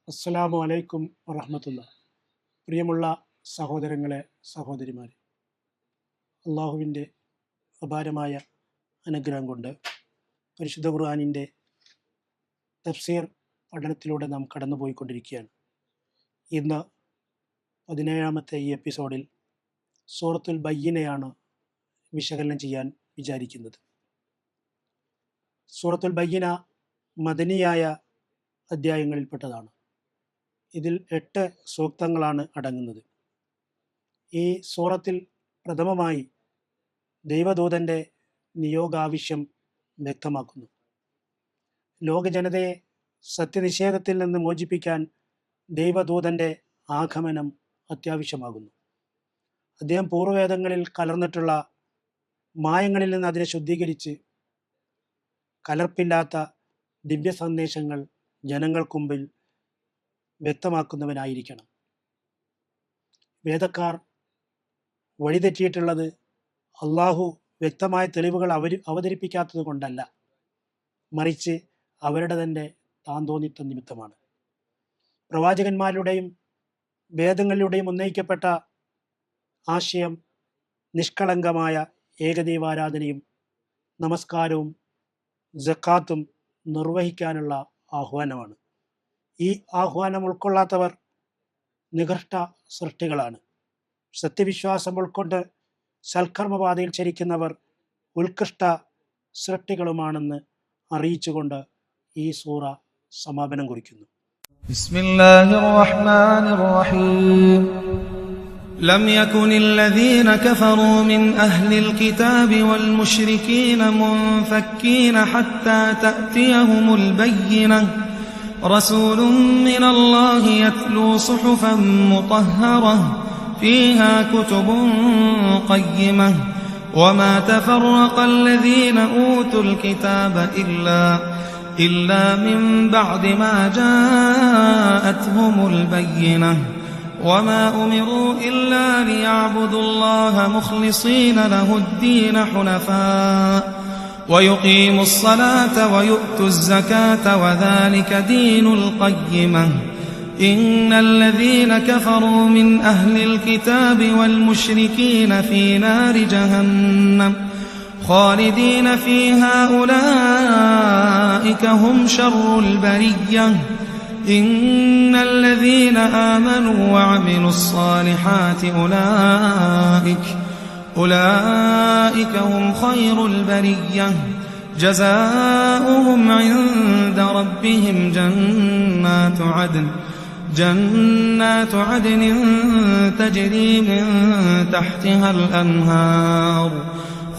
അസ്സലാമു അലൈക്കും വറഹ്മത്തുള്ള. പ്രിയമുള്ള സഹോദരങ്ങളെ, സഹോദരിമാരെ, അള്ളാഹുവിൻ്റെ അപാരമായ അനുഗ്രഹം കൊണ്ട് പരിശുദ്ധ ഖുർആനിൻ്റെ തഫ്സീർ പഠനത്തിലൂടെ നാം കടന്നുപോയിക്കൊണ്ടിരിക്കുകയാണ്. ഇന്ന് 17ാമത്തെ ഈ എപ്പിസോഡിൽ സൂറത്തുൽ ബയ്യിനയാണ് വിശകലനം ചെയ്യാൻ വിചാരിക്കുന്നത്. സൂറത്തുൽ ബയ്യിന മദനിയായ അധ്യായങ്ങളിൽപ്പെട്ടതാണ്. ഇതിൽ 8 സൂക്തങ്ങളാണ് അടങ്ങുന്നത്. ഈ സൂറത്തിൽ പ്രഥമമായി ദൈവദൂതൻ്റെ നിയോഗാവശ്യം വ്യക്തമാക്കുന്നു. ലോകജനതയെ സത്യനിഷേധത്തിൽ നിന്ന് മോചിപ്പിക്കാൻ ദൈവദൂതൻ്റെ ആഗമനം അത്യാവശ്യമാകുന്നു. അദ്ദേഹം പൂർവ്വവേദങ്ങളിൽ കലർന്നിട്ടുള്ള മായങ്ങളിൽ നിന്ന് അതിനെ ശുദ്ധീകരിച്ച് കലർപ്പില്ലാത്ത ദിവ്യ സന്ദേശങ്ങൾ ജനങ്ങൾക്ക് മുമ്പിൽ വ്യക്തമാക്കുന്നവനായിരിക്കണം. വേദക്കാർ വഴിതെറ്റിയിട്ടുള്ളത് അള്ളാഹു വ്യക്തമായ തെളിവുകൾ അവതരിപ്പിക്കാത്തത് കൊണ്ടല്ല, മറിച്ച് അവരുടെ തന്നെ താന്തോന്നിത്ത നിമിത്തമാണ്. പ്രവാചകന്മാരുടെയും വേദങ്ങളിലൂടെയും ഉന്നയിക്കപ്പെട്ട ആശയം നിഷ്കളങ്കമായ ഏകദൈവാരാധനയും നമസ്കാരവും സക്കാത്തും നിർവഹിക്കാനുള്ള ആഹ്വാനമാണ്. ഈ ആഹ്വാനം ഉൾക്കൊള്ളാത്തവർ നികൃഷ്ട സൃഷ്ടികളാണ്. സത്യവിശ്വാസം ഉൾക്കൊണ്ട് സൽക്കർമ്മപാതയിൽ ചരിക്കുന്നവർ ഉത്കൃഷ്ട സൃഷ്ടികളുമാണെന്ന് അറിയിച്ചുകൊണ്ട് ഈ സൂറ സമാപനം കുറിക്കുന്നു. ബിസ്മില്ലാഹിർ റഹ്മാനിർ റഹീം. لم يكن الذين كفروا من أهل الكتاب والمشركين منفكين حتى تأتيهم البينة رسول من الله يتلو صحفا مطهرة فيها كتب قيمة وما تفرق الذين أوتوا الكتاب إلا من بعد ما جاءتهم البينة وما أمروا إلا ليعبدوا الله مخلصين له الدين حنفاء ويقيموا الصلاة ويؤتوا الزكاة وذلك دين القيمة إن الذين كفروا من أهل الكتاب والمشركين في نار جهنم خالدين فيها أولئك هم شر البرية إن الذين آمنوا وعملوا الصالحات أولئك هم خير البرية جزاؤهم عند ربهم جنات عدن تجري من تحتها الأنهار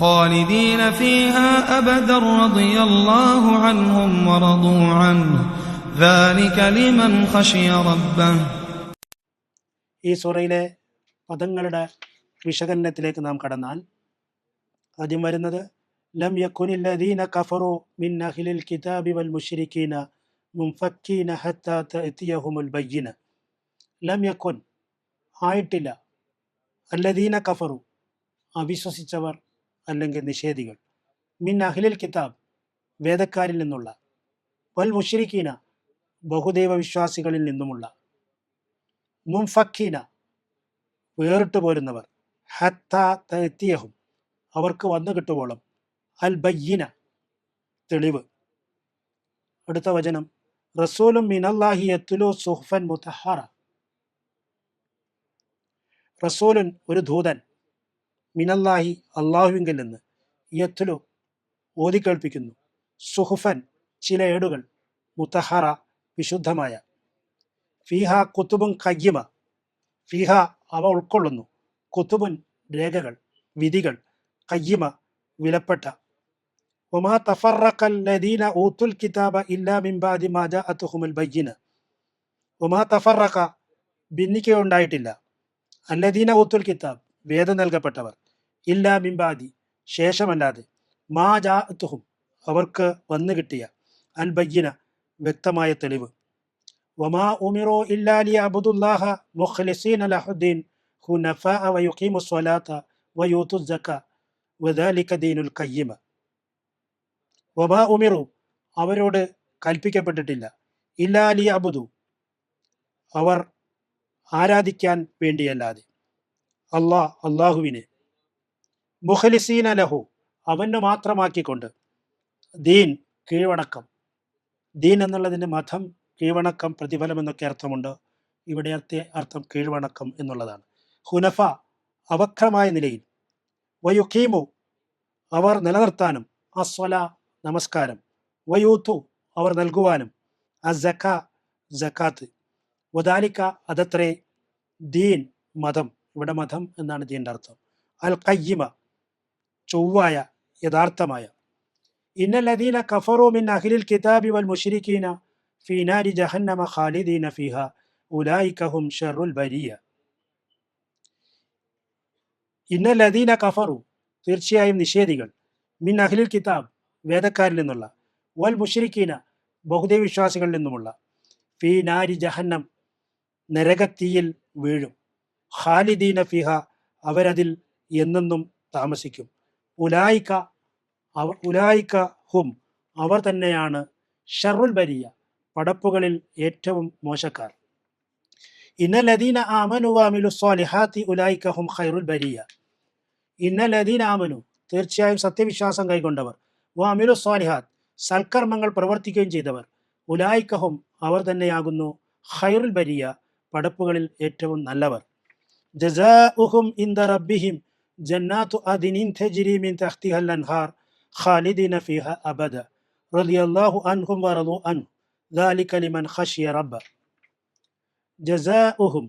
خالدين فيها أبدا رضي الله عنهم ورضوا عنه ذلك لمن خشي ربه. ഈ സൂറയിലെ പദങ്ങളുടെ വിശകലനത്തിലേക്ക് നാം കടന്നാൽ ആദ്യം വരുന്നത് ലം യകുനില്ലദീന കഫറു മിൻ അഹ്ലിൽ കിതാബി വൽ മുശ്രിക്കീന മുൻഫക്കീന ഹത്താ തഅതിയഹുമുൽ ബയ്യിന. ലം യകുൻ ആയിട്ടില്ല, അല്ലദീന കഫറു അവിശ്വസിച്ചവർ അല്ലെങ്കിൽ നിഷേധികൾ, മിൻ അഹ്ലിൽ കിതാബ് വേദക്കാരിൽ നിന്നുള്ള, വൽ മുശ്രിക്കീന ബഹുദൈവ വിശ്വാസികളിൽ നിന്നുമുള്ള, മുൻഫക്കീന വേറിട്ട് പോരുന്നവർ, ഹത്താ തഅതിയഹും അവർക്ക് വന്നു കിട്ടുവോളം, അൽ ബയ്യിന തെളിവ്. അടുത്ത വചനം റസൂലും മിനല്ലാഹി യത്ലു സുഹ്ഫൻ മുതഹറ. റസൂലുൻ ഒരു ദൂതൻ, മിനല്ലാഹി അള്ളാഹുവിങ്കിൽ നിന്ന്, യത്ലു ഓതിക്കേൾപ്പിക്കുന്നു, സുഹുഫൻ ചില ഏടുകൾ, മുതഹറ വിശുദ്ധമായ, ഫീഹ കുത്തുബുൻ ഖയ്യിമ ഫീഹ അവ ഉൾക്കൊള്ളുന്നു, കുത്തുബുൻ രേഖകൾ, വിധികൾ, ഖയ്യിമ വിലപ്പെട്ട. വമാ തഫറഖല്ലദീന ഊത്തുൽ കിതാബ ഇല്ലാ മിൻ ബഅദി മാ ജാഅതുഹുമുൽ ബയ്യിന. വമാ തഫറഖ ഭിന്നിക്കുകയുണ്ടായിട്ടില്ല, അല്ലദീന ഊത്തുൽ കിതാബ് വേദം നൽകപ്പെട്ടവർ, ഇല്ലാ മിൻ ബഅദി ശേഷമല്ലാതെ, മാ ജാഅതുഹും അവർക്ക് വന്നു കിട്ടിയ, അൽ ബയ്യിന വ്യക്തമായ തെളിവ്. വമാ ഉമിറു ഇല്ലാ ലിയഅബ്ദുല്ലാഹ മുഖ്ലിസീന ലഹുദ്ദീൻ ഹുനഫാഅ വയുഖീമുസ് സ്വലാത്ത വയൂത്തുസ് സക്കാ വദാലിക ദീനുൽ ഖയ്യിമ. വമാ ഉമിറു അവരോട് കൽപ്പിക്കപ്പെട്ടിട്ടില്ല, ഇല്ലാ ലിയഅബ്ദു അവർ ആരാധിക്കാൻ വേണ്ടിയല്ലാതെ അള്ളാഹുവിനെ മുഖലിസീന ലഹു അവന് മാത്രമാക്കിക്കൊണ്ട് ദീൻ കീഴ്വണക്കം, ദീൻ എന്നുള്ളതിന് മതം, കീഴ്വണക്കം, പ്രതിഫലം എന്നൊക്കെ അർത്ഥമുണ്ട്. ഇവിടെ അർത്ഥം കീഴ്വണക്കം എന്നുള്ളതാണ്. ഹുനഫ അവക്രമായ നിലയിൽ, വയുഖീമു അവർ നിലനിർത്താനും, അസ്വല നമസ്കാരം, വയൂത്തു അവർ നൽകുവാനും, അസക്ക ജക്കാത്ത്, വദാലിക്ക അതത്രേ ദീൻ മതം, ഇവിടെ മതം എന്നാണ് ദീൻ്റെ അർത്ഥം, അൽ ഖയ്യിമ ചൊവ്വായ യഥാർത്ഥമായ. ഇന്നല്ലദീന കഫറൂ മിൻ അഹ്ലിൽ കിതാബി വൽ മുശ്രിക്കീന ഫീ നാരി ജഹന്നമ ഖാലിദീന ഫീഹ ഉലൈക ഹും ശർറുൽ ബരിയ. ഇന്നല്ലദീന കഫറു തീർച്ചയായും നിഷേധികൾ, മിൻ അഹ്ലിൽ കിതാബ് വേദക്കാരിൽ നിന്നുള്ള, വൽ മുശ്രിക്കീന ബഹുദൈവ വിശ്വാസികളിൽ നിന്നുമുള്ള, ഫീ നാരി ജഹന്നം നരകത്തീയിൽ വീഴും, ഖാലിദീന ഫിഹ അവരതിൽ എന്നെന്നും താമസിക്കും, ഉലായിക്ക ഹും അവർ തന്നെയാണ് ഷർറുൽ ബരിയ പടപ്പുകളിൽ ഏറ്റവും മോശക്കാർ. ഇന്നല്ലദീന ആമനു വഅമിലു സ്വാലിഹാത്തി ഉലായിക ഹും ഖൈറുൽ ബരിയ. ഇന്നല്ലദീന ആമനു തീർച്ചയായും സത്യവിശ്വാസം കൈക്കൊണ്ടവർ, വഅമിലു സ്വാലിഹാത്ത് സൽക്കർമ്മങ്ങൾ പ്രവർത്തിക്കുകയും ചെയ്തവർ, ഉലായിക ഹും അവർ തന്നെയാകുന്നു ഖൈറുൽ ബരിയ പടപ്പുകളിൽ ഏറ്റവും നല്ലവർ. ജസാഉഹും ഇൻദ റബ്ബിഹിം ജന്നാത്തു അദ്നിൻ തജ്രി മിൻ തഹ്തിഹൽ അൻഹാർ ഖാലിദീന ഫീഹ അബദ റളിയല്ലാഹു അൻഹും വറളു അൻഹു ദാലിക ലിമൻ ഖശിയ റബ്ബ. ജസാഉഹും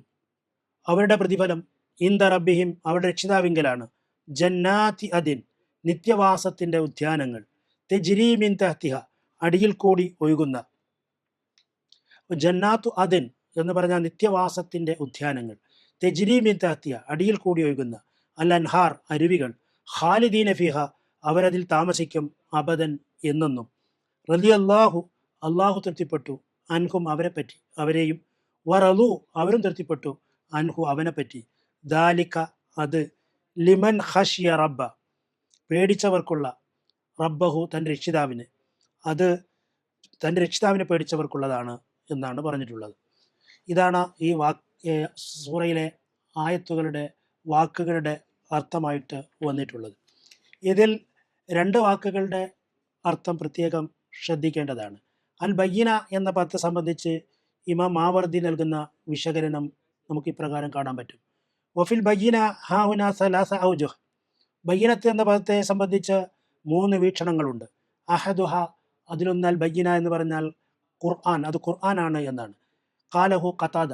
അവരുടെ പ്രതിഫലം, ഇൻദ റബ്ബിഹിം അവരുടെ രക്ഷിതാവിങ്കലാണ്, ജന്നാത്തി അദിൻ നിത്യവാസത്തിന്റെ ഉദ്യാനങ്ങൾ, തജ്രി മിൻ തഹ്തിഹ അടിയിൽ കൂടി ഒഴുകുന്ന, ജന്നാത്തു അദിൻ എന്ന് പറഞ്ഞാൽ നിത്യവാസത്തിന്റെ ഉദ്യാനങ്ങൾ, തജ്രി മിൻ തഹ്തിഹ അടിയിൽ കൂടി ഒഴുകുന്ന, അൽ അൻഹാർ അരുവികൾ, ഖാലിദീന ഫിഹ അവരതിൽ താമസിക്കും, അബദൻ എന്നെന്നും, റളിയല്ലാഹു അള്ളാഹു തൃപ്തിപ്പെട്ടു, അൻഹും അവരെപ്പറ്റി അവരെയും, വറളു അവരും തൃപ്തിപ്പെട്ടു, അൻഹു അവനെപ്പറ്റി, ദാലിക അത്, ലിമൻ ഖശിയ റബ്ബ പേടിച്ചവർക്കുള്ള, റബ്ബഹു തൻ്റെ രക്ഷിതാവിന്, അത് തൻ്റെ രക്ഷിതാവിനെ പേടിച്ചവർക്കുള്ളതാണ് എന്നാണ് പറഞ്ഞിട്ടുള്ളത്. ഇതാണ് ഈ സൂറയിലെ ആയത്തുകളുടെ വാക്കുകളുടെ അർത്ഥമായിട്ട് വന്നിട്ടുള്ളത്. ഇതിൽ രണ്ട് വാക്കുകളുടെ അർത്ഥം പ്രത്യേകം ശ്രദ്ധിക്കേണ്ടതാണ്. അൽ ബയ്യിന എന്ന പദത്തെ സംബന്ധിച്ച് ഇമാം മാവർദി നൽകുന്ന വിശകലനം നമുക്ക് ഇപ്രകാരം കാണാൻ പറ്റും. വഫിൽ ബയ്യിന ഹാഹുന സലാസ ഔജുഹ്. ബയ്യിനത്ത് എന്ന പദത്തെ സംബന്ധിച്ച് 3 വീക്ഷണങ്ങളുണ്ട്. അഹദുഹ അതിലൊന്ന് അൽ ബയ്യിന എന്ന് പറഞ്ഞാൽ ഖുർആൻ, അത് ഖുർആനാണ് എന്നാണ്. ഖാലഹു ഖതാദ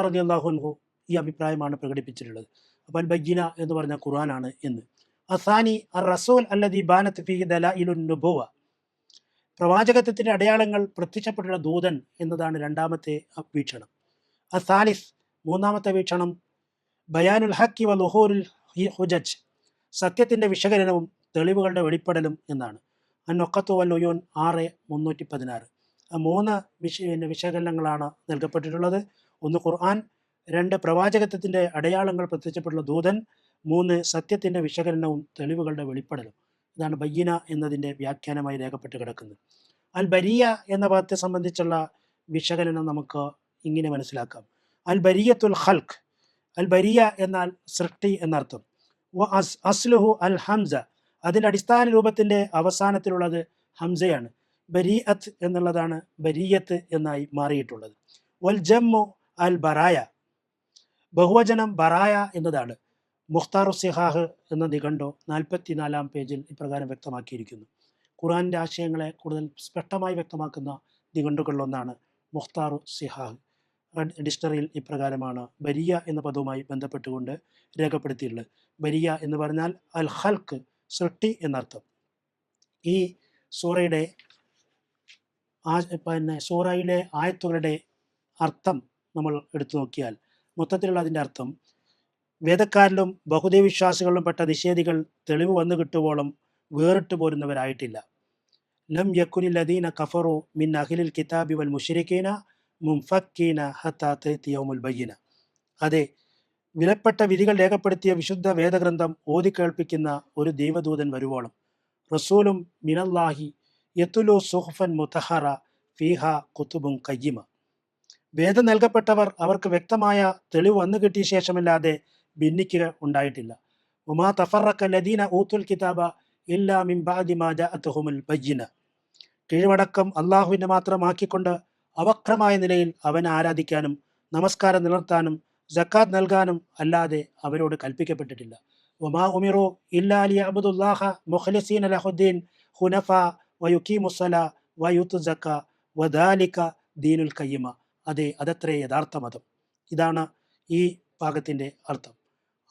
റളിയല്ലാഹു അൻഹു ഈ അഭിപ്രായമാണ് പ്രകടിപ്പിച്ചിട്ടുള്ളത്. അപ്പോൾ അൽ ബയ്യിന എന്ന് പറഞ്ഞാൽ ഖുർആനാണ് എന്ന്. അസാനി അർ റസൂൽ അല്ലദീ ബാനത്ത് ഫീഹി ദലായിലുൻ നുബുവ പ്രവാചകത്വത്തിന്റെ അടയാളങ്ങൾ പ്രത്യക്ഷപ്പെട്ടുള്ള ദൂതൻ എന്നതാണ് രണ്ടാമത്തെ വീക്ഷണം. അസാലിസ് മൂന്നാമത്തെ വീക്ഷണം ബയാനുൽ ഹക്കി വ ലുഹൂറുൽ ഹുജജ് സത്യത്തിന്റെ വിശകലനവും തെളിവുകളുടെ വെളിപ്പെടലും എന്നാണ്. അന്നൊക്കത്തു വൽ ഉയൂൻ 6:316. 3 വിശകലനങ്ങളാണ് നൽകപ്പെട്ടിട്ടുള്ളത്. 1 ഖുർആൻ, 2 പ്രവാചകത്വത്തിന്റെ അടയാളങ്ങൾ പ്രത്യക്ഷപ്പെട്ടുള്ള ദൂതൻ, 3 സത്യത്തിന്റെ വിശകലനവും തെളിവുകളുടെ വെളിപ്പെടലും. ഇതാണ് ബയ്യിന എന്നതിൻ്റെ വ്യാഖ്യാനമായി രേഖപ്പെട്ട് കിടക്കുന്നത്. അൽ ബരിയ എന്ന പദത്തെ സംബന്ധിച്ചുള്ള വിശകലനം നമുക്ക് ഇങ്ങനെ മനസ്സിലാക്കാം. അൽ ബരിയത്തുൽ ഖൽഖ്, അൽ ബരിയ എന്നാൽ സൃഷ്ടി എന്നർത്ഥം. അസ്ലുഹു അൽ ഹംസ അതിൻ്റെ അടിസ്ഥാന രൂപത്തിൻ്റെ അവസാനത്തിലുള്ളത് ഹംസയാണ്. ബരീഅത്ത് എന്നുള്ളതാണ് ബരിയത്ത് എന്നായി മാറിയിട്ടുള്ളത്. വൽ ജമ്മു അൽ ബറായ ബഹുവചനം ബറായ എന്നതാണ്. മുഖ്താറു സിഹാഹ് എന്ന നിഘണ്ടു 44-ാം പേജിൽ ഇപ്രകാരം വ്യക്തമാക്കിയിരിക്കുന്നു. ഖുർആനിൻ്റെ ആശയങ്ങളെ കൂടുതൽ സ്പഷ്ടമായി വ്യക്തമാക്കുന്ന നിഘണ്ടുകളിലൊന്നാണ് മുഖ്താറു സിഹാഹ്. ഡിക്ഷണറിയിൽ ഇപ്രകാരമാണ് ബരിയ എന്ന പദവുമായി ബന്ധപ്പെട്ടുകൊണ്ട് രേഖപ്പെടുത്തിയിട്ടുള്ളത്. ബരിയ എന്ന് പറഞ്ഞാൽ അൽ ഖൽഖ് സൃഷ്ടി എന്നർത്ഥം. ഈ സൂറയിലെ ആയത്തുകളുടെ അർത്ഥം നമ്മൾ എടുത്തു നോക്കിയാൽ മൊത്തത്തിലുള്ള അതിൻ്റെ അർത്ഥം, വേദക്കാരിലും ബഹുദൈവ വിശ്വാസികളിലും പെട്ട നിഷേധികൾ തെളിവ് വന്നു കിട്ടുവോളം വേറിട്ട് പോരുന്നവരായിട്ടില്ല. ലം യക്കുനിൽ ലദീന കഫറു മിൻ അഹ്ലിൽ കിതാബി വൽ മുശ്രിക്കീന മുൻഫക്കീന ഹത്താ തഅതിയഹുൽ ബയ്യിന. അതെ, വിലപ്പെട്ട വിധികൾ രേഖപ്പെടുത്തിയ വിശുദ്ധ വേദഗ്രന്ഥം ഓതിക്കേൾപ്പിക്കുന്ന ഒരു ദൈവദൂതൻ വരുവോളം, റസൂലും മിനല്ലാഹി യത്തുലു സുഹുഫൻ മുതഹറ ഫീഹ കുതുബുൻ ഖയ്യിമ വേദം നൽകപ്പെട്ടവർ അവർക്ക് വ്യക്തമായ തെളിവ് വന്നു കിട്ടിയ ശേഷമല്ലാതെ ഭിന്നിക്കുക ഉണ്ടായിട്ടില്ല. ഉമാ തഫറക്ക ലദീന ഊത്തുൽ കിതാബ ഇല്ലാ മിൻ ബഅദി മാ ജഅഅതുഹുൽ ബയ്യിന. കീഴ്വടക്കം അള്ളാഹുവിനെ മാത്രമാക്കിക്കൊണ്ട് അവക്രമായ നിലയിൽ അവനെ ആരാധിക്കാനും നമസ്കാരം നിലർത്താനും സക്കാത്ത് നൽകാനും അല്ലാതെ അവരോട് കൽപ്പിക്കപ്പെട്ടിട്ടില്ല. വമാ ഉമിറു ഇല്ലാ ലിയഅബ്ദുല്ലാഹ മുഖ്ലിസീന ലഹുദ്ദീൻ ഹുനഫാ വയുഖീമുസ്സലാ വയുതു സക്ക വദാലിക ദീനുൽ ഖയ്യിമ. അതെ, അതത്രേ യഥാർത്ഥ മതം. ഇതാണ് ഈ ഭാഗത്തിൻ്റെ അർത്ഥം.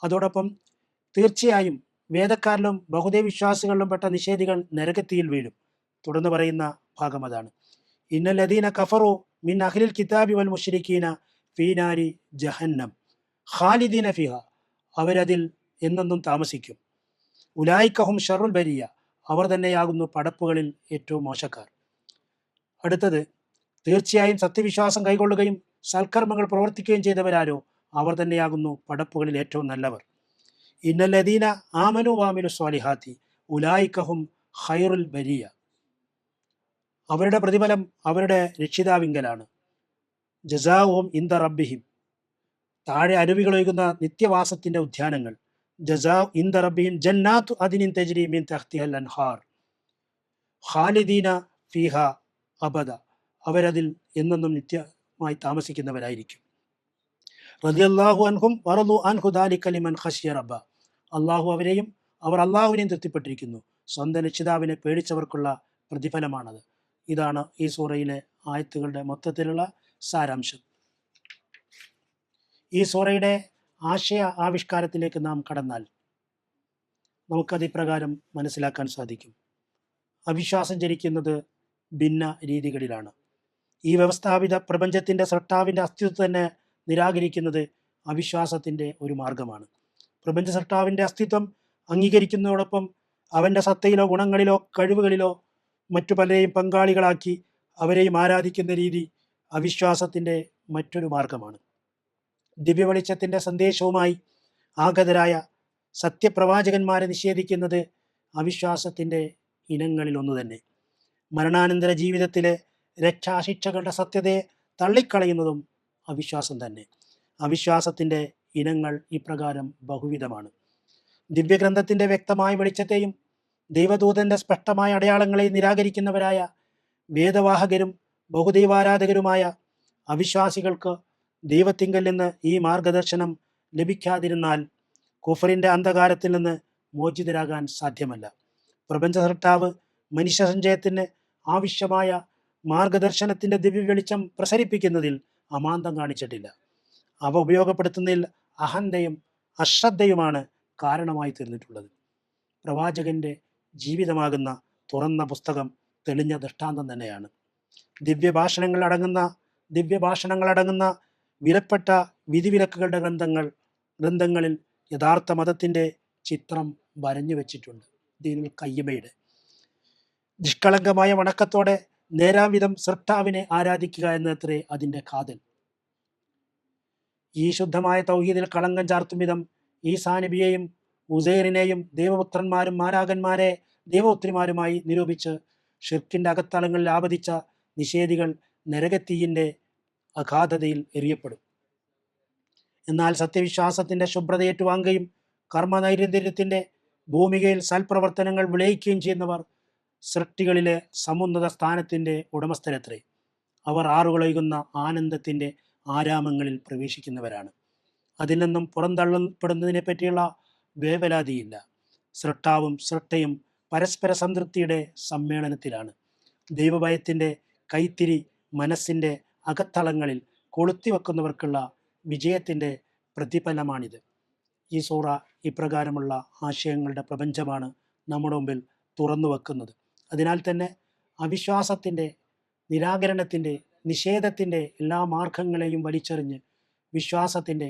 അതോടൊപ്പം തീർച്ചയായും വേദക്കാരിലും ബഹുദൈവ വിശ്വാസികളിലും പെട്ട നിഷേധികൾ നരകത്തിയിൽ വീഴും. തുടർന്ന് പറയുന്ന ഭാഗം അതാണ്. ഇന്നല്ലദീന കഫറു മിൻ അഹ്ലിൽ കിതാബി വൽ മുശ്രിക്കീന ഫീ നാരി ജഹന്നം ഖാലിദീന ഫിഹ. അവരതിൽ എന്നെന്നും താമസിക്കും. ഉലായിക്കഹും ഷറുൽ ബരിയ. അവർ തന്നെയാകുന്നു പടപ്പുകളിൽ ഏറ്റവും മോശക്കാർ. അടുത്തത്, തീർച്ചയായും സത്യവിശ്വാസം കൈക്കൊള്ളുകയും സൽക്കർമ്മങ്ങൾ പ്രവർത്തിക്കുകയും ചെയ്തവരാരോ അവർ തന്നെയാകുന്നു പടപ്പുകളിൽ ഏറ്റവും നല്ലവർ. ഇന്നല്ലദീന ആമനു വാമിലു സ്വാലിഹാത്തി ഉലായിക്കഹും ഖൈറുൽ ബരിയ. അവരുടെ പ്രതിഫലം അവരുടെ രക്ഷിതാവിങ്കലാണ്. ജസാഉഹും ഇന്ദ റബ്ബിഹിം. താഴെ അരുവികളൊഴുകുന്ന നിത്യവാസത്തിന്റെ ഉദ്യാനങ്ങൾ. ജസാ ഇന്ദ റബ്ബിഹിം ജന്നാത്തു അദ്നിൻ തജ്രി മിൻ തഹ്തിഹൽ അൻഹാർ ഖാലിദീന ഫീഹ അബദ. അവരതിൽ എന്നെന്നും നിത്യമായി താമസിക്കുന്നവരായിരിക്കും. റളിയല്ലാഹു അൻഹും വറളു അൻഹു ദാലിക ലിമൻ ഖശിയ റബ്ബ. അള്ളാഹു അവരെയും അവർ അള്ളാഹുവിനെയും തൃപ്തിപ്പെട്ടിരിക്കുന്നു. സ്വന്തം രക്ഷിതാവിനെ പേടിച്ചവർക്കുള്ള പ്രതിഫലമാണത്. ഇതാണ് ഈ സൂറയിലെ ആയത്തുകളുടെ മൊത്തത്തിലുള്ള സാരാംശം. ഈ സൂറയുടെ ആശയ ആവിഷ്കാരത്തിലേക്ക് നാം കടന്നാൽ നമുക്കത് ഇപ്രകാരം മനസ്സിലാക്കാൻ സാധിക്കും. അവിശ്വാസം ജനിക്കുന്നത് ഭിന്ന രീതികളിലാണ്. ഈ വ്യവസ്ഥാപിത പ്രപഞ്ചത്തിൻ്റെ സൃഷ്ടാവിൻ്റെ അസ്തിത്വം തന്നെ നിരാകരിക്കുന്നത് അവിശ്വാസത്തിൻ്റെ ഒരു മാർഗമാണ്. പ്രപഞ്ച സൃഷ്ടാവിൻ്റെ അസ്തിത്വം അംഗീകരിക്കുന്നതോടൊപ്പം അവൻ്റെ സത്തയിലോ ഗുണങ്ങളിലോ കഴിവുകളിലോ മറ്റു പലരെയും പങ്കാളികളാക്കി അവരെയും ആരാധിക്കുന്ന രീതി അവിശ്വാസത്തിൻ്റെ മറ്റൊരു മാർഗമാണ്. ദിവ്യവെളിച്ചത്തിൻ്റെ സന്ദേശവുമായി ആഗതരായ സത്യപ്രവാചകന്മാരെ നിഷേധിക്കുന്നത് അവിശ്വാസത്തിൻ്റെ ഇനങ്ങളിൽ ഒന്നു തന്നെ. മരണാനന്തര ജീവിതത്തിലെ രക്ഷാശിക്ഷകളുടെ സത്യതയെ തള്ളിക്കളയുന്നതും അവിശ്വാസം തന്നെ. അവിശ്വാസത്തിൻ്റെ ഇനങ്ങൾ ഇപ്രകാരം ബഹുവിധമാണ്. ദിവ്യഗ്രന്ഥത്തിൻ്റെ വ്യക്തമായ വെളിച്ചത്തെയും ദൈവദൂതൻ്റെ സ്പഷ്ടമായ അടയാളങ്ങളെയും നിരാകരിക്കുന്നവരായ വേദവാഹകരും ബഹുദൈവാരാധകരുമായ അവിശ്വാസികൾക്ക് ദൈവത്തിങ്കൽ നിന്ന് ഈ മാർഗദർശനം ലഭിക്കാതിരുന്നാൽ കുഫറിൻ്റെ അന്ധകാരത്തിൽ നിന്ന് മോചിതരാകാൻ സാധ്യമല്ല. പ്രപഞ്ച സൃഷ്ടാവ് മനുഷ്യ സഞ്ചയത്തിന് ആവശ്യമായ മാർഗദർശനത്തിൻ്റെ ദിവ്യ വെളിച്ചം പ്രസരിപ്പിക്കുന്നതിൽ അമാന്തം കാണിച്ചിട്ടില്ല. അവ ഉപയോഗപ്പെടുത്തുന്നതിൽ അഹന്തയും അശ്രദ്ധയുമാണ് കാരണമായി തീർന്നിട്ടുള്ളത്. പ്രവാചകന്റെ ജീവിതമാകുന്ന തുറന്ന പുസ്തകം തെളിഞ്ഞ ദൃഷ്ടാന്തം തന്നെയാണ്. ദിവ്യഭാഷണങ്ങളടങ്ങുന്ന വിലപ്പെട്ട വിധിവിലക്കുകളുടെ ഗ്രന്ഥങ്ങളിൽ യഥാർത്ഥ മതത്തിൻ്റെ ചിത്രം വരഞ്ഞു വെച്ചിട്ടുണ്ട്. ദീനുൽ ഖയ്യിമയുടെ നിഷ്കളങ്കമായ വണക്കത്തോടെ നേരാവിധം സൃഷ്ടാവിനെ ആരാധിക്കുക എന്നത്രേ അതിൻ്റെ കാതൽ. ഈ ശുദ്ധമായ തൗഹീദിൽ കളങ്കം ചാർത്തും വിധം ഈസാ നബിയെയും ഉസൈറിനെയും ദൈവപുത്രന്മാരും മാലാഖന്മാരെ ദൈവപുത്രിമാരുമായി നിരൂപിച്ച് ഷിർക്കിൻ്റെ അകത്തളങ്ങളിൽ ആപതിച്ച നിഷേധികൾ നരകത്തീയിൻ്റെ അഗാധതയിൽ എറിയപ്പെടും. എന്നാൽ സത്യവിശ്വാസത്തിൻ്റെ ശുഭ്രതയേറ്റുവാങ്ങുകയും കർമ്മനൈരന്തര്യത്തിൻ്റെ ഭൂമികയിൽ സൽപ്രവർത്തനങ്ങൾ വിളയിക്കുകയും ചെയ്യുന്നവർ സൃഷ്ടികളിലെ സമുന്നത സ്ഥാനത്തിൻ്റെ ഉടമസ്ഥരത്രേ. അവർ ആറുകളൊഴുകുന്ന ആനന്ദത്തിൻ്റെ ആരാമങ്ങളിൽ പ്രവേശിക്കുന്നവരാണ്. അതിൽ നിന്നും പുറന്തള്ളപ്പെടുന്നതിനെ പറ്റിയുള്ള വേവലാതിയില്ല. സൃഷ്ടാവും സൃഷ്ടയും പരസ്പര സംതൃപ്തിയുടെ സമ്മേളനത്തിലാണ്. ദൈവഭയത്തിൻ്റെ കൈത്തിരി മനസ്സിൻ്റെ അകത്തളങ്ങളിൽ കൊളുത്തിവെക്കുന്നവർക്കുള്ള വിജയത്തിൻ്റെ പ്രതിഫലമാണിത്. ഈ സൂറ ഇപ്രകാരമുള്ള ആശയങ്ങളുടെ പ്രപഞ്ചമാണ് നമ്മുടെ മുമ്പിൽ തുറന്നു വെക്കുന്നത്. അതിനാൽ തന്നെ അവിശ്വാസത്തിൻ്റെ, നിരാകരണത്തിൻ്റെ, നിഷേധത്തിൻ്റെ എല്ലാ മാർഗങ്ങളെയും വലിച്ചെറിഞ്ഞ് വിശ്വാസത്തിൻ്റെ,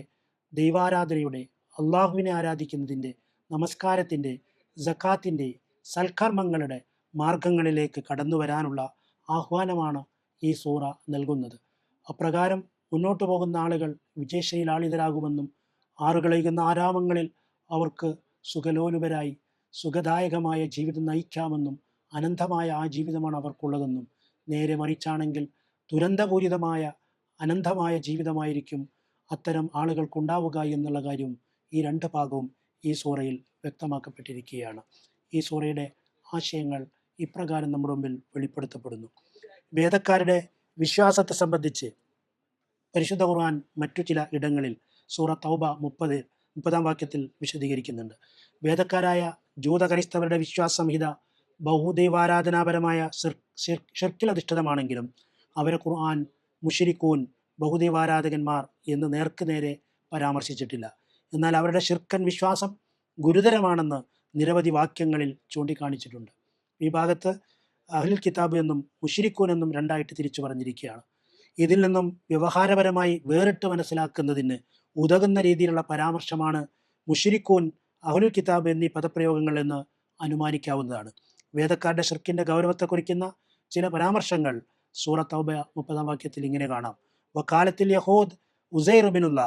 ദൈവാരാധനയുടെ, അള്ളാഹുവിനെ ആരാധിക്കുന്നതിൻ്റെ, നമസ്കാരത്തിൻ്റെ, സക്കാത്തിൻ്റെ, സൽക്കർമ്മങ്ങളുടെ മാർഗങ്ങളിലേക്ക് കടന്നു വരാനുള്ള ആഹ്വാനമാണ് ഈ സൂറ നൽകുന്നത്. അപ്രകാരം മുന്നോട്ടു പോകുന്ന ആളുകൾ വിജയശീലാളിതരാകുമെന്നും ആറുകളൊഴുകുന്ന ആരാമങ്ങളിൽ അവർക്ക് സുഖലോലുപരായി സുഖദായകമായ ജീവിതം നയിക്കാമെന്നും അനന്തമായ ആ ജീവിതമാണ് അവർക്കുള്ളതെന്നും, നേരെ മറിച്ചാണെങ്കിൽ ദുരന്തപൂരിതമായ അനന്തമായ ജീവിതമായിരിക്കും അത്തരം ആളുകൾക്കുണ്ടാവുക എന്നുള്ള കാര്യം ഈ രണ്ട് ഭാഗവും ഈ സൂറയിൽ വ്യക്തമാക്കപ്പെട്ടിരിക്കുകയാണ്. ഈ സൂറയുടെ ആശയങ്ങൾ ഇപ്രകാരം നമ്മുടെ മുമ്പിൽ വെളിപ്പെടുത്തപ്പെടുന്നു. വേദക്കാരുടെ വിശ്വാസത്തെ സംബന്ധിച്ച് പരിശുദ്ധ ഖുർആൻ മറ്റു ചില ഇടങ്ങളിൽ സൂറ തൗബ 30-ാം വാക്യത്തിൽ വിശദീകരിക്കുന്നുണ്ട്. വേദക്കാരായ ജൂതക്രൈസ്തവരുടെ വിശ്വാസ സംഹിത ബഹുദൈവാരാധനാപരമായ ഷിർക്കിലധിഷ്ഠിതമാണെങ്കിലും അവരെ ഖുർആൻ മുശ്രിക്കൂൻ, ബഹുദൈവാരാധകന്മാർ എന്ന് നേർക്കുനേരെ പരാമർശിച്ചിട്ടില്ല. എന്നാൽ അവരുടെ ഷിർക്കൻ വിശ്വാസം ഗുരുതരമാണെന്ന് നിരവധി വാക്യങ്ങളിൽ ചൂണ്ടിക്കാണിച്ചിട്ടുണ്ട്. ഈ ഭാഗത്ത് അഹ്ലുൽ കിതാബ് എന്നും മുശ്രിക്കൂൻ എന്നും രണ്ടായിട്ട് തിരിച്ചു പറഞ്ഞിരിക്കുകയാണ്. ഇതിൽ നിന്നും വ്യവഹാരപരമായി വേറിട്ട് മനസ്സിലാക്കുന്നതിന് ഉതകുന്ന രീതിയിലുള്ള പരാമർശമാണ് മുശ്രിക്കൂൻ, അഹ്ലുൽ കിതാബ് എന്നീ പദപ്രയോഗങ്ങൾ എന്ന് അനുമാനിക്കാവുന്നതാണ്. വേദക്കാരുടെ ഷിർക്കിൻ്റെ ഗൗരവത്തെ കുറിക്കുന്ന ചില പരാമർശങ്ങൾ സൂറ തൗബ 30-ാം വാക്യത്തിൽ ഇങ്ങനെ കാണാം. വക്കാലത്തിൽ യഹൂദ് ഉസൈർ ബിനുള്ള,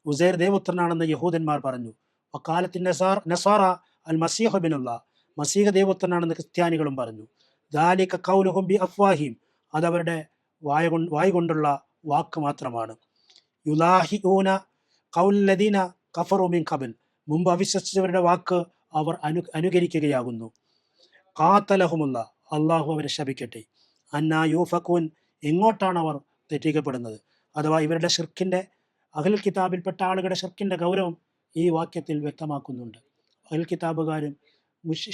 ഉസൈർ ദേവപുത്രനാണെന്ന് യഹൂദന്മാർ പറഞ്ഞു. വക്കാലത്തിൽ നസാറ അൽ മസീഹ് ബിനുള്ള, മസീഹ് ദേവപുത്രനാണെന്ന് ക്രിസ്ത്യാനികളും പറഞ്ഞു. ദാലിക ഖൗലുഹും ബി അഫ്വാഹിം, അതവരുടെ വായ കൊണ്ടുള്ള വാക്ക് മാത്രമാണ്. യുലാഹിഊന ഖൗലല്ലദീന കഫറു മിൻ ഖബൽ, മുമ്പ് അവിശ്വസിച്ചവരുടെ വാക്ക് അവർ അനുകരിക്കുകയാകുന്നു. ഖാതലഹുമുള്ള, അള്ളാഹു അവരെ ശപിക്കട്ടെ. അന്നാ യൂഫക്കൂൻ, എങ്ങോട്ടാണ് അവർ തെറ്റിക്കപ്പെടുന്നത്? അഥവാ ഇവരുടെ ഷിർക്കിൻ്റെ, അഹ്ലുൽ കിതാബിൽപ്പെട്ട ആളുകളുടെ ഷിർക്കിൻ്റെ ഗൗരവം ഈ വാക്യത്തിൽ വ്യക്തമാക്കുന്നുണ്ട്. അഹ്ലുൽ കിതാബുകാരും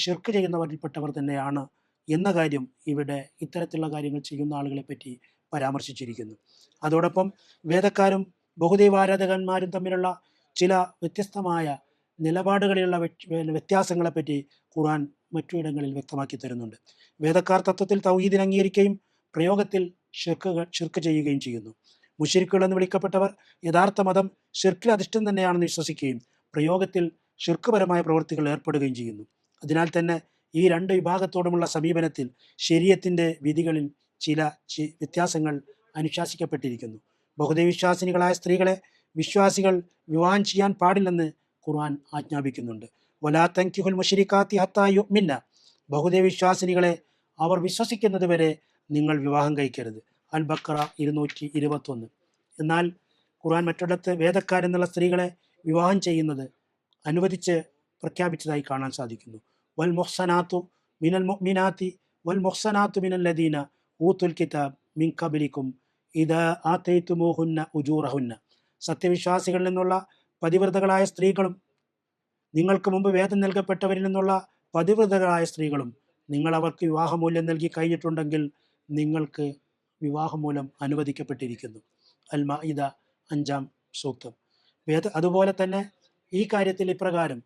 ഷിർക്ക് ചെയ്യുന്നവരിൽപ്പെട്ടവർ തന്നെയാണ് എന്ന കാര്യം ഇവിടെ ഇത്തരത്തിലുള്ള കാര്യങ്ങൾ ചെയ്യുന്ന ആളുകളെ പറ്റി പരാമർശിച്ചിരിക്കുന്നു. അതോടൊപ്പം വേദക്കാരും ബഹുദൈവാരാധകന്മാരും തമ്മിലുള്ള ചില വ്യത്യസ്തമായ നിലപാടുകളിലുള്ള വ്യത്യാസങ്ങളെപ്പറ്റി ഖുർആൻ മറ്റു ഇടങ്ങളിൽ വ്യക്തമാക്കി തരുന്നുണ്ട്. വേദക്കാർ തത്വത്തിൽ തൗഹീദിനെ അംഗീകരിക്കുകയും പ്രയോഗത്തിൽ ഷിർക്ക് ചെയ്യുകയും ചെയ്യുന്നു. മുശ്രിക്കുകൾ എന്ന് വിളിക്കപ്പെട്ടവർ യഥാർത്ഥ മതം ഷിർക്കിൽ അധിഷ്ഠിതം തന്നെയാണെന്ന് വിശ്വസിക്കുകയും പ്രയോഗത്തിൽ ഷിർക്കുപരമായ പ്രവൃത്തികൾ ഏർപ്പെടുകയും ചെയ്യുന്നു. അതിനാൽ തന്നെ ഈ രണ്ട് വിഭാഗത്തോടുമുള്ള സമീപനത്തിൽ ശരീഅത്തിൻ്റെ വിധികളിൽ ചില വ്യത്യാസങ്ങൾ അനുശാസിക്കപ്പെട്ടിരിക്കുന്നു. ബഹുദൈവവിശ്വാസിനികളായ സ്ത്രീകളെ വിശ്വാസികൾ വിവാഹം ചെയ്യാൻ പാടില്ലെന്ന് ഖുർആൻ ആജ്ഞാപിക്കുന്നുണ്ട്. വലാ തൻകിഹുൽ മുശ്രിക്കാത്തി ഹത്താ യുഅ്മിന്ന, ബഹുദൈവവിശ്വാസിനികളെ അവർ വിശ്വസിക്കുന്നത് വരെ നിങ്ങൾ വിവാഹം കഴിക്കരുത്. അൽ ബഖറ 221. എന്നാൽ ഖുർആൻ മറ്റിടത്ത് വേദക്കാരെന്നുള്ള സ്ത്രീകളെ വിവാഹം ചെയ്യുന്നത് അനുവദിച്ച് പ്രഖ്യാപിച്ചതായി കാണാൻ സാധിക്കുന്നു. വൽ മുഹ്സനാത്തു മിനൽ മുഅ്മിനാത്തി വൽ മുഹ്സനാത്തു മിനൽ ലദീന ഊത്തുൽ കിതാബ് മിൻ ഖബലിക്കും ഇദാ ആതൈതുമൂഹുന്ന ഉജൂറഹുന്ന, സത്യവിശ്വാസികളിൽ നിന്നുള്ള പതിവ്രതകളായ സ്ത്രീകളും നിങ്ങൾക്ക് മുമ്പ് വേദം നൽകപ്പെട്ടവരിൽ നിന്നുള്ള പതിവ്രതകളായ സ്ത്രീകളും നിങ്ങൾ അവർക്ക് വിവാഹമൂല്യം നൽകി കഴിഞ്ഞിട്ടുണ്ടെങ്കിൽ നിങ്ങൾക്ക് വിവാഹമൂലം അനുവദിക്കപ്പെട്ടിരിക്കുന്നു. അൽ മാഇദ 5-ാം സൂക്തം. അതുപോലെ തന്നെ ഈ കാര്യത്തിൽ ഇപ്രകാരം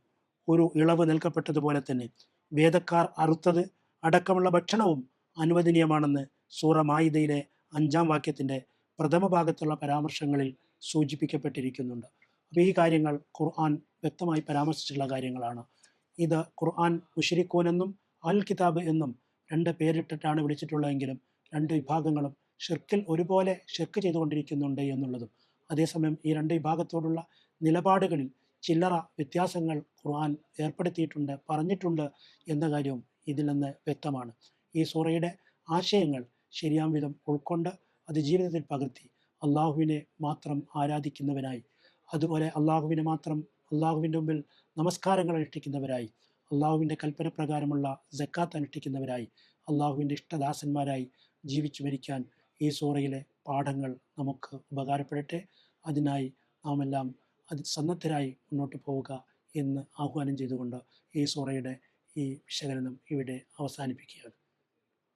ഒരു ഇളവ് നൽകപ്പെട്ടതുപോലെ തന്നെ വേദക്കാർ അറുത്തത് അടക്കമുള്ള ഭക്ഷണവും അനുവദനീയമാണെന്ന് സൂറ മാഇദയിലെ 5-ാം വാക്യത്തിൻ്റെ പ്രഥമ ഭാഗത്തുള്ള പരാമർശങ്ങളിൽ സൂചിപ്പിക്കപ്പെട്ടിരിക്കുന്നുണ്ട്. അപ്പോൾ ഈ കാര്യങ്ങൾ ഖുർആൻ വ്യക്തമായി പരാമർശിച്ചിട്ടുള്ള കാര്യങ്ങളാണ്. ഇത് ഖുർആൻ മുശ്രിക്കൂൻ എന്നും അൽ കിതാബ് എന്നും രണ്ട് പേരിട്ടിട്ടാണ് വിളിച്ചിട്ടുള്ളതെങ്കിലും രണ്ട് വിഭാഗങ്ങളും ഷിർക്കിൽ ഒരുപോലെ ഷിർക്ക് ചെയ്തുകൊണ്ടിരിക്കുന്നുണ്ട് എന്നുള്ളതും, അതേസമയം ഈ രണ്ട് വിഭാഗത്തോടുള്ള നിലപാടുകളിൽ ചില്ലറ വ്യത്യാസങ്ങൾ ഖുർആൻ ഏർപ്പെടുത്തിയിട്ടുണ്ട്, പറഞ്ഞിട്ടുണ്ട് എന്ന കാര്യവും ഇതിൽ നിന്ന് വ്യക്തമാണ്. ഈ സൂറയുടെ ആശയങ്ങൾ ശരിയാം വിധം ഉൾക്കൊണ്ട് അത് ജീവിതത്തിൽ പകർത്തി അള്ളാഹുവിനെ മാത്രം ആരാധിക്കുന്നവരായി, അതുപോലെ അള്ളാഹുവിൻ്റെ മുമ്പിൽ നമസ്കാരങ്ങൾ അനുഷ്ഠിക്കുന്നവരായി, അള്ളാഹുവിൻ്റെ കൽപ്പന പ്രകാരമുള്ള സക്കാത്ത് അനുഷ്ഠിക്കുന്നവരായി, അള്ളാഹുവിൻ്റെ ഇഷ്ടദാസന്മാരായി ജീവിച്ചു മരിക്കാൻ ഈ സൂറയിലെ പാഠങ്ങൾ നമുക്ക് ഉപകാരപ്പെടട്ടെ. അതിനായി നാം എല്ലാം സന്നദ്ധരായി മുന്നോട്ട് പോവുക എന്ന് ആഹ്വാനം ചെയ്തുകൊണ്ട് ഈ സൂറയുടെ ഈ വിശകലനം ഇവിടെ അവസാനിപ്പിക്കുകയാണ്.